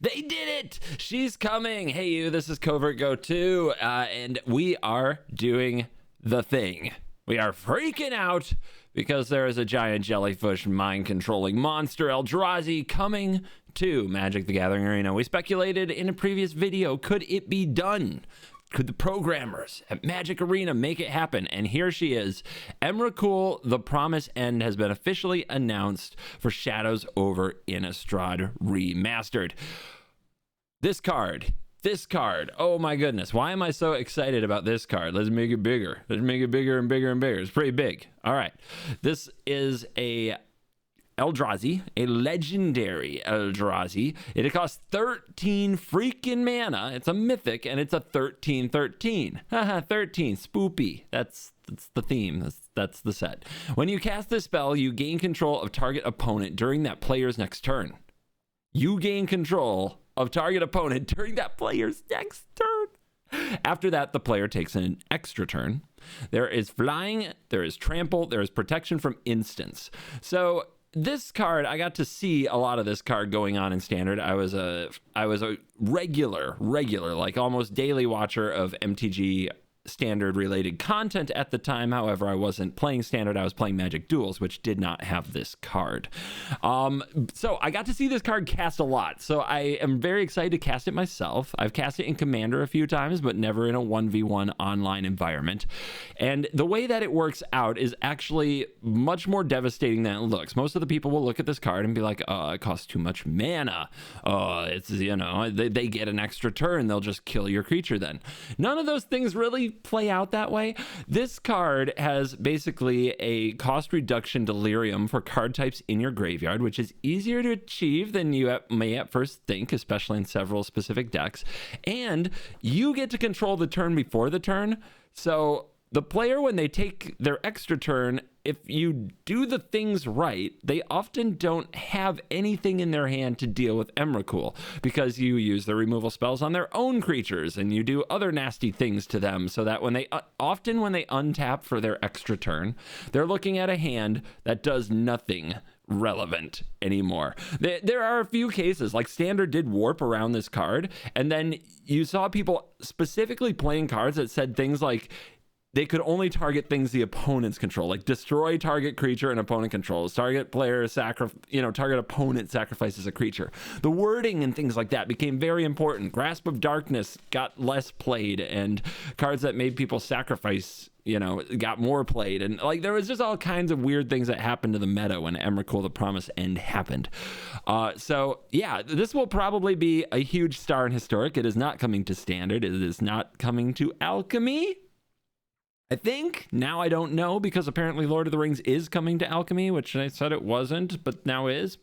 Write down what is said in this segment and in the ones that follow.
They did it! She's coming! Hey you, this is CovertGoBlue, and we are doing the thing. We are freaking out because there is a giant jellyfish mind-controlling monster Eldrazi coming to Magic the Gathering Arena. We speculated in a previous video, could it be done? Could the programmers at Magic Arena make it happen? And here she is. Emrakul, the Promise End, has been officially announced for Shadows over Innistrad Remastered. This card, oh my goodness. Why am I so excited about this card? Let's make it bigger. Let's make it bigger and bigger and bigger. It's pretty big. All right. This is a Eldrazi, a legendary Eldrazi. It costs 13 freaking mana. It's a mythic, and it's a 13/13. Haha, 13, spoopy. That's the theme. That's the set. When you cast this spell, you gain control of target opponent during that player's next turn. You gain control of target opponent during that player's next turn. After that, the player takes an extra turn. There is flying, there is trample, there is protection from instants. So this card, I got to see a lot of this card going on in Standard. I was a regular, like almost daily watcher of MTG Standard related content at the time. However, I wasn't playing Standard. I was playing Magic Duels, which did not have this card. So I got to see this card cast a lot. So I am very excited to cast it myself. I've cast it in Commander a few times, but never in a 1v1 online environment. And the way that it works out is actually much more devastating than it looks. Most of the people will look at this card and be like, oh, it costs too much mana. Oh, it's, you know, they get an extra turn. They'll just kill your creature then. None of those things really play out that way. This card has basically a cost reduction delirium for card types in your graveyard, which is easier to achieve than you may at first think, especially in several specific decks. And you get to control the turn before the turn. So the player, when they take their extra turn, if you do the things right, they often don't have anything in their hand to deal with Emrakul because you use the removal spells on their own creatures and you do other nasty things to them, so that when they often when they untap for their extra turn, they're looking at a hand that does nothing relevant anymore. There are a few cases, like Standard did warp around this card, and then you saw people specifically playing cards that said things like they could only target things the opponents control, like destroy target creature and opponent controls, target player target opponent sacrifices a creature. The wording and things like that became very important. Grasp of Darkness got less played, and cards that made people sacrifice, got more played. And like there was just all kinds of weird things that happened to the meta when Emrakul the Promise End happened. So yeah, this will probably be a huge star in Historic. It is not coming to Standard. It is not coming to Alchemy, I think. Now I don't know, because apparently Lord of the Rings is coming to Alchemy, which I said it wasn't, but now is.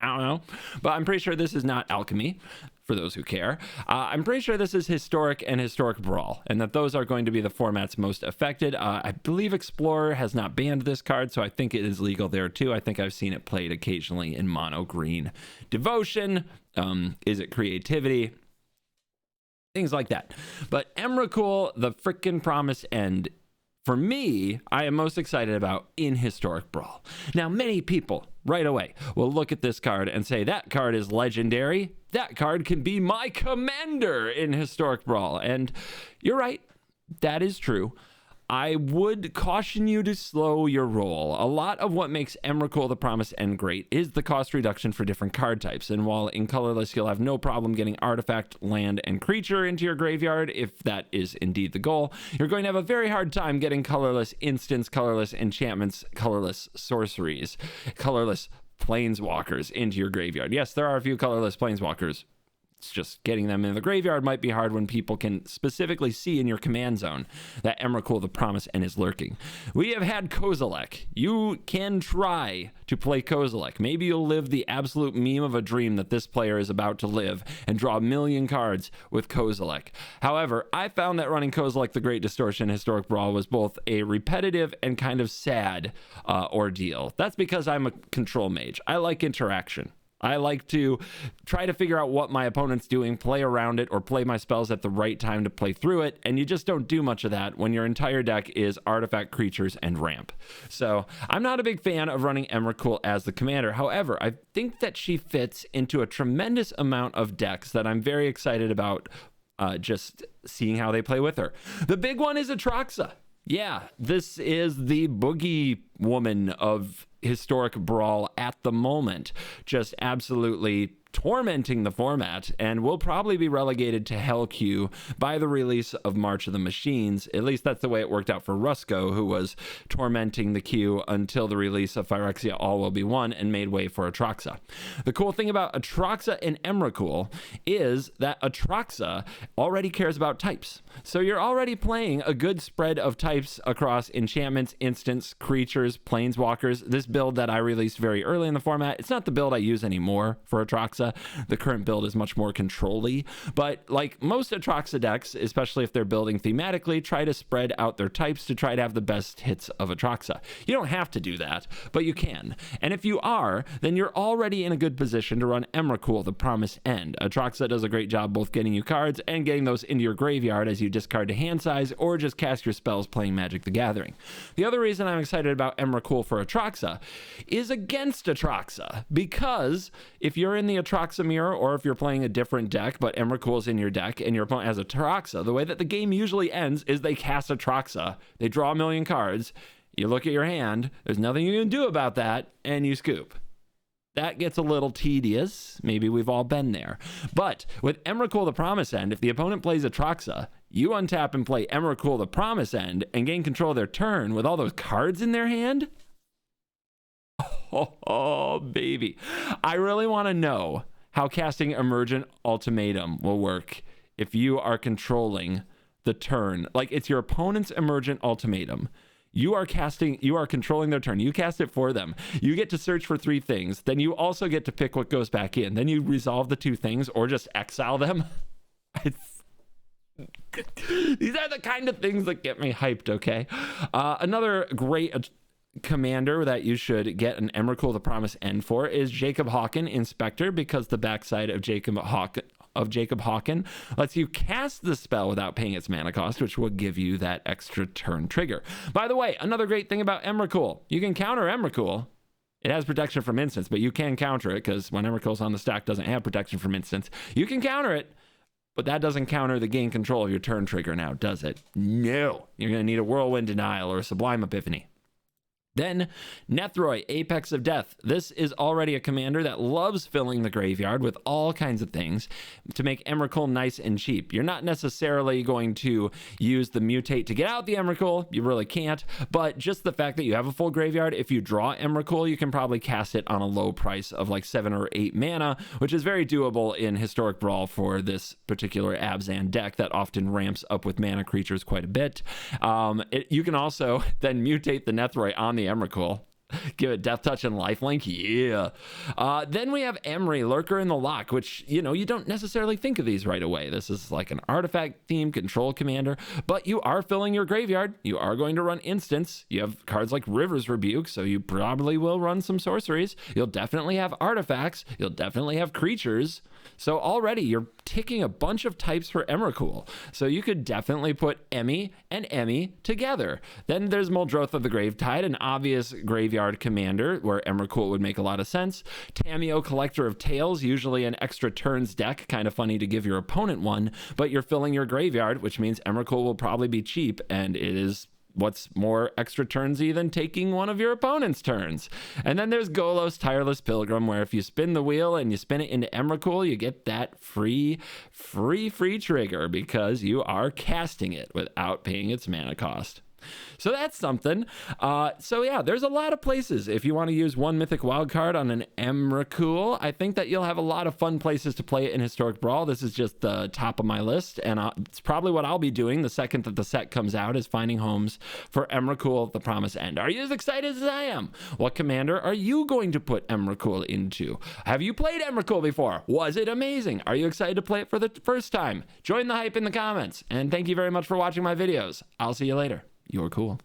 I don't know. But I'm pretty sure this is not Alchemy, for those who care. I'm pretty sure this is Historic and Historic Brawl, and that those are going to be the formats most affected. I believe Explorer has not banned this card, so I think it is legal there too. I think I've seen it played occasionally in mono green. Devotion, is it Creativity? Things like that. But Emrakul, the frickin' Promise End, for me, I am most excited about in Historic Brawl. Now, many people right away will look at this card and say, that card is legendary. That card can be my commander in Historic Brawl. And you're right. That is true. I would caution you to slow your roll. A lot of what makes Emrakul the Promise End great is the cost reduction for different card types. And while in colorless you'll have no problem getting artifact, land, and creature into your graveyard, if that is indeed the goal, you're going to have a very hard time getting colorless instants, colorless enchantments, colorless sorceries, colorless planeswalkers into your graveyard. Yes, there are a few colorless planeswalkers. It's just getting them in the graveyard might be hard when people can specifically see in your command zone that Emrakul the Promise End is lurking. We have had Kozilek. You can try to play Kozilek. Maybe you'll live the absolute meme of a dream that this player is about to live and draw a million cards with Kozilek. However, I found that running Kozilek the Great Distortion Historic Brawl was both a repetitive and kind of sad ordeal. That's because I'm a control mage. I like interaction. I like to try to figure out what my opponent's doing, play around it, or play my spells at the right time to play through it, and you just don't do much of that when your entire deck is artifact, creatures, and ramp. So I'm not a big fan of running Emrakul as the commander. However, I think that she fits into a tremendous amount of decks that I'm very excited about just seeing how they play with her. The big one is Atraxa. Yeah, this is the boogie woman of historic Brawl at the moment, just absolutely tormenting the format, and will probably be relegated to Hell Queue by the release of March of the Machines. At least that's the way it worked out for Rusko, who was tormenting the queue until the release of Phyrexia All Will Be One and made way for Atraxa. The cool thing about Atraxa and Emrakul is that Atraxa already cares about types. So you're already playing a good spread of types across enchantments, instants, creatures, planeswalkers. This build that I released very early in the format, it's not the build I use anymore for Atraxa. The current build is much more control-y, but like most Atraxa decks, especially if they're building thematically, try to spread out their types to try to have the best hits of Atraxa. You don't have to do that, but you can. And if you are, then you're already in a good position to run Emrakul, the Promised End. Atraxa does a great job both getting you cards and getting those into your graveyard as you discard to hand size or just cast your spells playing Magic the Gathering. The other reason I'm excited about Emrakul for Atraxa is against Atraxa, because if you're in the Atraxa mirror, or if you're playing a different deck but Emrakul's in your deck and your opponent has Atraxa, the way that the game usually ends is they cast Atraxa, they draw a million cards, you look at your hand, there's nothing you can do about that, and you scoop. That gets a little tedious. Maybe we've all been there. But with Emrakul the Promised End, if the opponent plays Atraxa, you untap and play Emrakul the Promised End and gain control of their turn with all those cards in their hand. Oh, baby. I really want to know how casting Emergent Ultimatum will work if you are controlling the turn. Like, it's your opponent's Emergent Ultimatum. You are controlling their turn. You cast it for them. You get to search for 3 things. Then you also get to pick what goes back in. Then you resolve the 2 things or just exile them. These are the kind of things that get me hyped, okay? Another great commander that you should get an Emrakul the Promised End for is Jacob Hawken Inspector, because the backside of Jacob Hawken lets you cast the spell without paying its mana cost, which will give you that extra turn trigger. By the way, another great thing about Emrakul, you can counter Emrakul. It has protection from instants, but you can counter it, because when Emrakul's on the stack, it doesn't have protection from instants. You can counter it, but that doesn't counter the gain control of your turn trigger now, does it? No. You're going to need a Whirlwind Denial or a Sublime Epiphany. Then, Nethroi, Apex of Death. This is already a commander that loves filling the graveyard with all kinds of things to make Emrakul nice and cheap. You're not necessarily going to use the Mutate to get out the Emrakul. You really can't. But just the fact that you have a full graveyard, if you draw Emrakul, you can probably cast it on a low price of like 7 or 8 mana, which is very doable in Historic Brawl for this particular Abzan deck that often ramps up with mana creatures quite a bit. You can also then mutate the Nethroi on the Emrakul. Give it Death Touch and Lifelink. Yeah. Then we have Emry, Lurker in the Lock, which, you know, you don't necessarily think of these right away. This is like an artifact themed control commander, but you are filling your graveyard. You are going to run instants. You have cards like River's Rebuke, so you probably will run some sorceries. You'll definitely have artifacts. You'll definitely have creatures. So already you're ticking a bunch of types for Emrakul. So you could definitely put Emmy and Emmy together. Then there's Muldrotha the Gravetide, an obvious graveyard commander where Emrakul would make a lot of sense. Tameo, Collector of Tales, usually an extra turns deck, kind of funny to give your opponent one, but you're filling your graveyard, which means Emrakul will probably be cheap, and it is what's more extra turnsy than taking one of your opponent's turns. And then there's Golos, Tireless Pilgrim, where if you spin the wheel and you spin it into Emrakul, you get that free trigger because you are casting it without paying its mana cost. So that's something. So yeah, there's a lot of places. If you want to use one mythic wild card on an Emrakul, I think that you'll have a lot of fun places to play it in Historic Brawl. This is just the top of my list, and it's probably what I'll be doing the second that the set comes out, is finding homes for Emrakul, the Promised End. Are you as excited as I am? What commander are you going to put Emrakul into? Have you played Emrakul before? Was it amazing? Are you excited to play it for the first time? Join the hype in the comments, and thank you very much for watching my videos. I'll see you later. You're cool.